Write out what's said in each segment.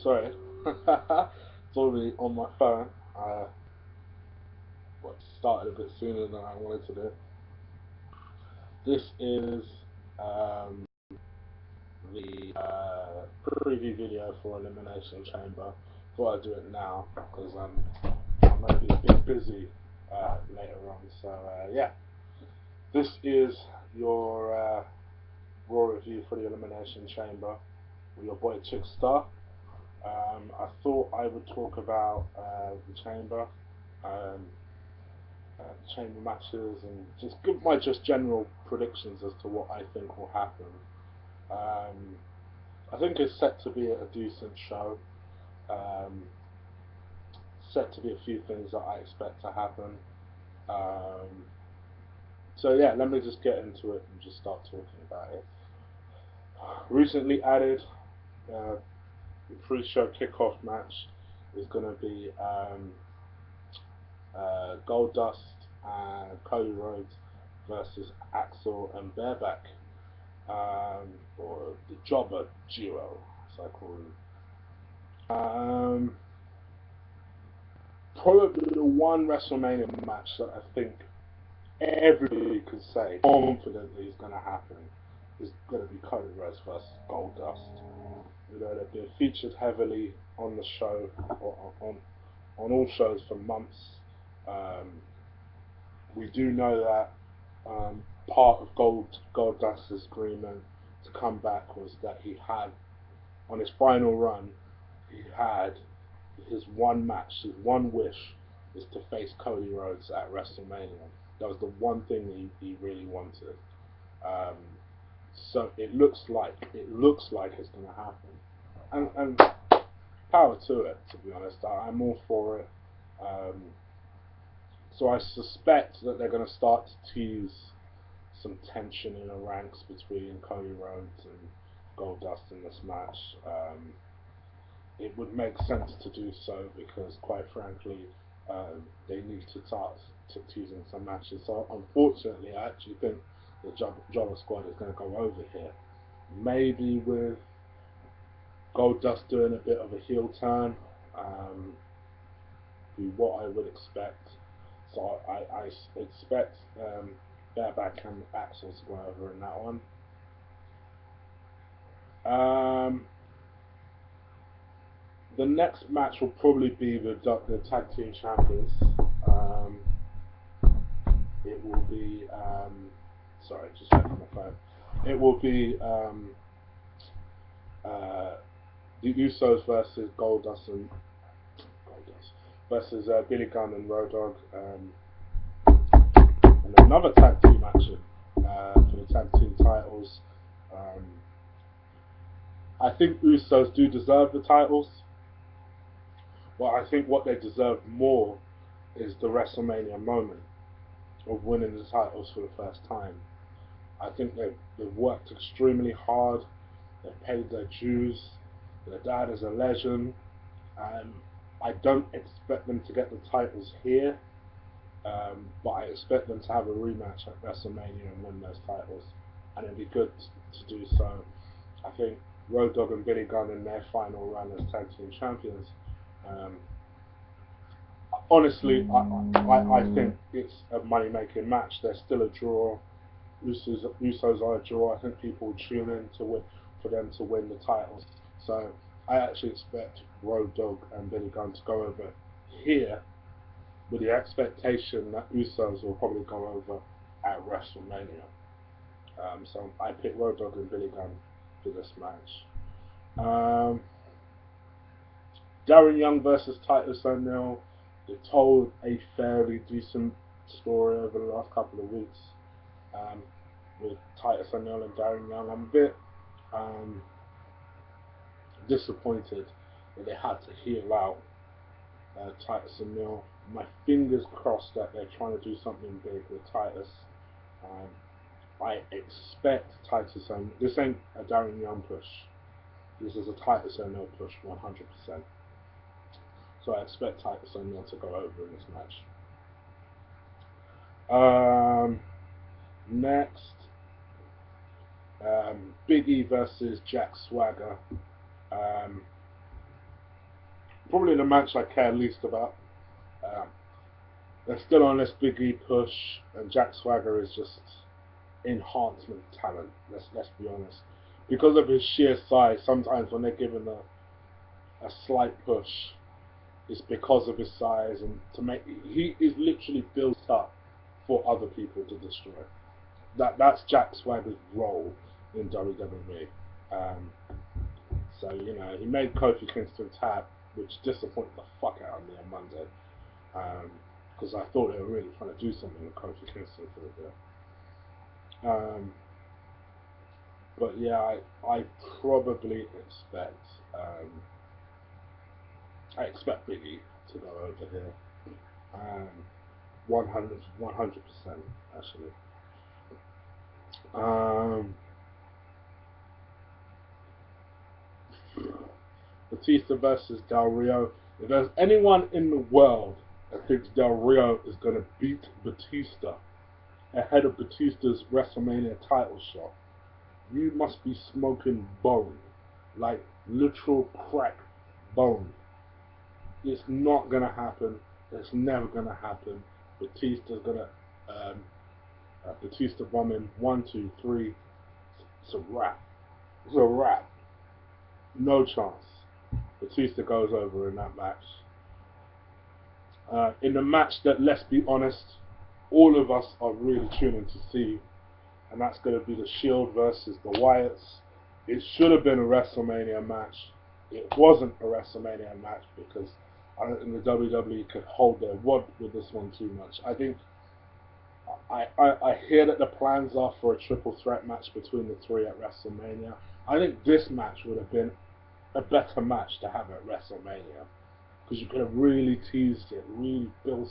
Sorry, it's already on my phone. I started a bit sooner than I wanted to do. This is um, the preview video for Elimination Chamber. Thought I'd do it now because I might be a bit busy later on. So yeah, this is your Raw review for the Elimination Chamber with your boy Chick Star. I thought I would talk about the Chamber, um, Chamber matches, and just give my just general predictions as to what I think will happen. Um, I think it's set to be a decent show. Um, Set to be a few things that I expect to happen. Um, so yeah, let me just get into it and just start talking about it. Recently added uh, pre-show kickoff match is going to be Goldust and Cody Rhodes versus Axel and Bareback, or the Jobber Duo, as I call them. Probably the one WrestleMania match that I think everybody could say confidently is going to happen is going to be Cody Rhodes versus Goldust. You know, they've been featured heavily on the show, or on all shows for months. Um, we do know that part of Goldust's agreement to come back was that he had, on his final run, he had his one match, his one wish was to face Cody Rhodes at WrestleMania. That was the one thing he really wanted. Um, so it looks like it's going to happen, and power to it. To be honest, I'm all for it. Um, so I suspect that they're going to start to tease some tension in the ranks between Cody Rhodes and Goldust in this match. It would make sense to do so because, quite frankly, they need to start teasing some matches. So, unfortunately, I actually think the Jobber Squad is going to go over here. Maybe with Goldust doing a bit of a heel turn, be what I would expect. So I expect Bareback and Axel to go over in that one. The next match will probably be the tag team champions. It will be sorry, just checking my phone. It will be uh, the Usos versus Goldust versus Billy Gunn and Road Dogg, and another tag team action for the tag team titles. Um, I think Usos do deserve the titles. Well, I think what they deserve more is the WrestleMania moment of winning the titles for the first time. I think they've worked extremely hard. They've paid their dues. Their dad is a legend. I don't expect them to get the titles here, but I expect them to have a rematch at WrestleMania and win those titles. And it'd be good to do so. I think Road Dogg and Billy Gunn in their final run as tag team champions. Um, Honestly, I think it's a money-making match. They're still a draw. Usos are a draw. I think people tune in to win for them to win the titles. So I actually expect Road Dogg and Billy Gunn to go over here with the expectation that Usos will probably go over at WrestleMania. So I pick Road Dogg and Billy Gunn for this match. Darren Young versus Titus O'Neil. They told a fairly decent story over the last couple of weeks with Titus O'Neil and Darren Young. I'm a bit disappointed that they had to heel out Titus O'Neil. My fingers crossed that they're trying to do something big with Titus. I expect Titus O'Neil. This ain't a Darren Young push. This is a Titus O'Neil push, 100%. So I expect Titus O'Neil to go over in this match. Next, Big E versus Jack Swagger. probably the match I care least about. Um, they're still on this Big E push, and Jack Swagger is just enhancement talent. Let's be honest. Because of his sheer size, sometimes when they're given a slight push, it's because of his size, and to make he is literally built up for other people to destroy. That's Jack Swagger's role in WWE. Um, so he made Kofi Kingston tap, which disappointed the fuck out of me on Monday, because I thought they were really trying to do something with Kofi Kingston for a bit. But yeah, I probably expect I expect Big E to go over here. 100% actually. Batista versus Del Rio. If there's anyone in the world that thinks Del Rio is going to beat Batista ahead of Batista's WrestleMania title shot, you must be smoking bone, like literal crack bone. It's not going to happen. It's never going to happen. Batista's going to Batista bomb him 1, 2, 3. It's a wrap. It's a wrap. No chance. Batista goes over in that match. In the match that, let's be honest, all of us are really tuning to see, and that's going to be the Shield versus the Wyatts. It should have been a WrestleMania match. It wasn't a WrestleMania match because I don't think the WWE could hold their wad with this one too much. I think I hear that the plans are for a triple threat match between the three at WrestleMania. I think this match would have been a better match to have at WrestleMania because you could have really teased it, really built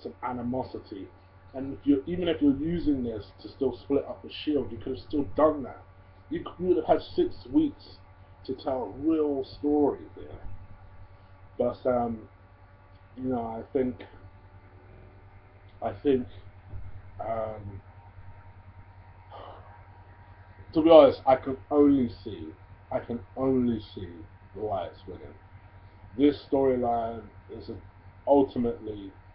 some animosity. And even if you're using this to still split up the Shield, you could have still done that. You would have had 6 weeks to tell a real story there. But I think to be honest, I can only see the Wyatts winning. This storyline is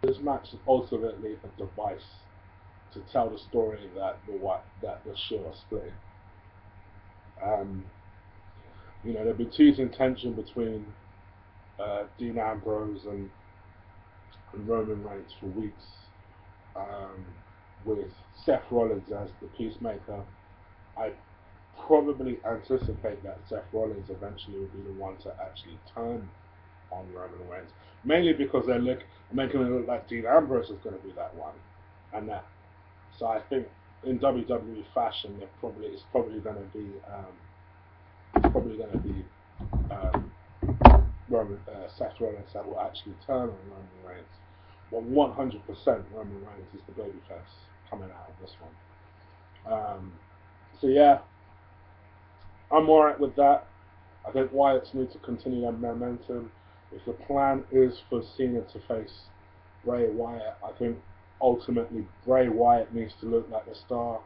this match is ultimately a device to tell the story that the Shield are splitting. There've been teasing tension between Dean Ambrose and Roman Reigns for weeks, with Seth Rollins as the peacemaker. I probably anticipate that Seth Rollins eventually will be the one to actually turn on Roman Reigns, mainly because they're making it look like Dean Ambrose is going to be that one, and that. So I think in WWE fashion, it's probably going to be Seth Rollins that will actually turn on Roman Reigns. Well, 100% Roman Reigns is the babyface coming out of this one. So yeah, I'm alright with that. I think Wyatts need to continue their momentum. If the plan is for Cena to face Bray Wyatt, I think ultimately Bray Wyatt needs to look like a star.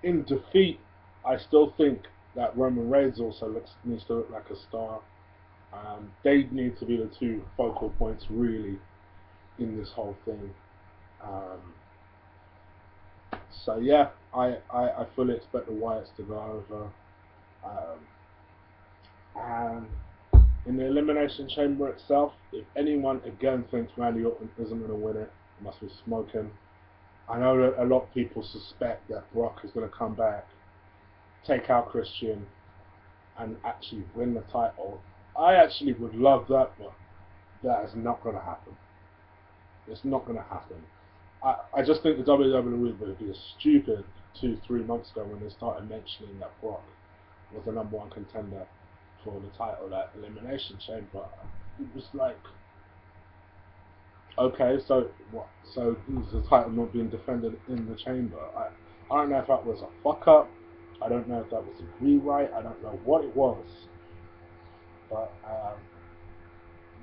In defeat, I still think that Roman Reigns also needs to look like a star. They need to be the two focal points really in this whole thing. So yeah, I fully expect the Wyatts to go over. And in the Elimination Chamber itself, if anyone again thinks Randy Orton isn't going to win it, they must be smoking. I know that a lot of people suspect that Brock is going to come back, take out Christian, and actually win the title. I actually would love that, but that is not going to happen. It's not going to happen. I just think the WWE would be stupid 2-3 months ago when they started mentioning that Brock was the number one contender for the title at Elimination Chamber. It was like, okay, so what? So is the title not being defended in the chamber? I don't know if that was a fuck up. I don't know if that was a rewrite. I don't know what it was. But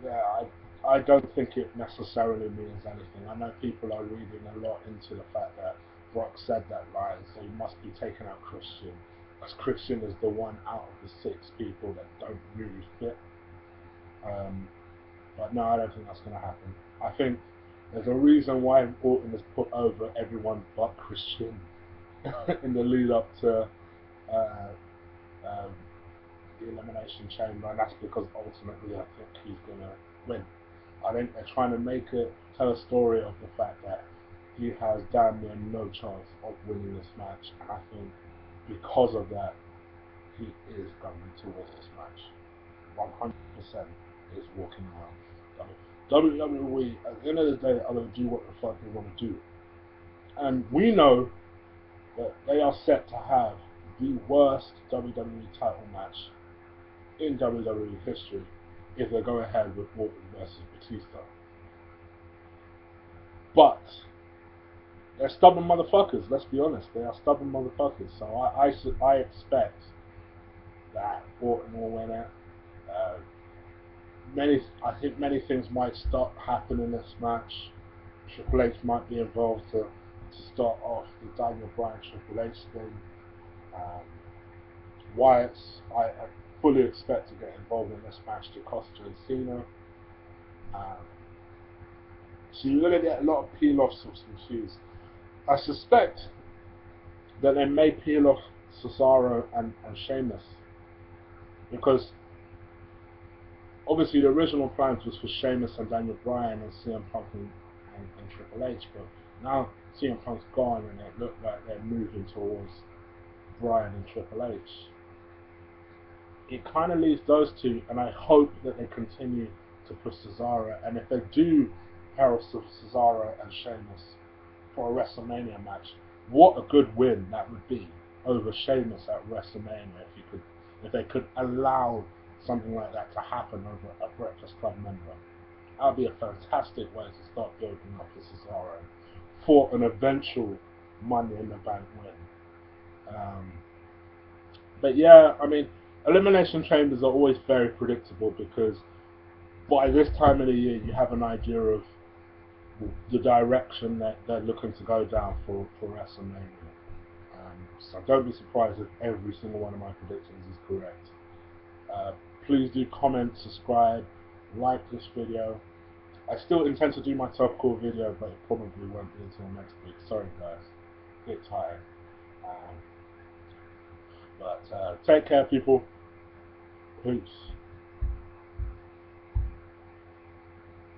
yeah, I don't think it necessarily means anything. I know people are reading a lot into the fact that Brock said that line, so he must be taking out Christian, because Christian is the one out of the 6 people that don't really fit. But no, I don't think that's going to happen. I think there's a reason why Orton is put over everyone but Christian in the lead up to uh, um, the Elimination Chamber, and that's because ultimately I think he's going to win. I think they're trying to tell a story of the fact that he has damn near no chance of winning this match, and I think because of that, he is going to win this match. 100% is walking around. WWE, at the end of the day, are going to do what the fuck they want to do. And we know that they are set to have the worst WWE title match in WWE history if they go ahead with Orton versus Batista. But they're stubborn motherfuckers, let's be honest. They are stubborn motherfuckers. So I expect that Orton will win it. Uh, I think many things might start happening in this match. Triple H might be involved to start off the Daniel Bryan Triple H thing. Um, Wyatt's, I fully expect to get involved in this match to Costa and Cena. So you're going to get a lot of peel-offs of some shoes. I suspect that they may peel off Cesaro and Sheamus, because obviously the original plans was for Sheamus and Daniel Bryan and CM Punk and Triple H, but now CM Punk's gone and it looks like they're moving towards Bryan and Triple H. It kind of leaves those two, and I hope that they continue to push Cesaro, and if they do pair Cesaro and Sheamus for a WrestleMania match, what a good win that would be over Sheamus at WrestleMania if they could allow something like that to happen over a Breakfast Club member. That would be a fantastic way to start building up for Cesaro for an eventual Money in the Bank win. But yeah, I mean, Elimination Chambers are always very predictable because by this time of the year you have an idea of the direction that they're looking to go down for WrestleMania. So don't be surprised if every single one of my predictions is correct. Please do comment, subscribe, like this video. I still intend to do my topical video, but it probably won't be until next week. Sorry guys, a bit tired. But take care people. Peace.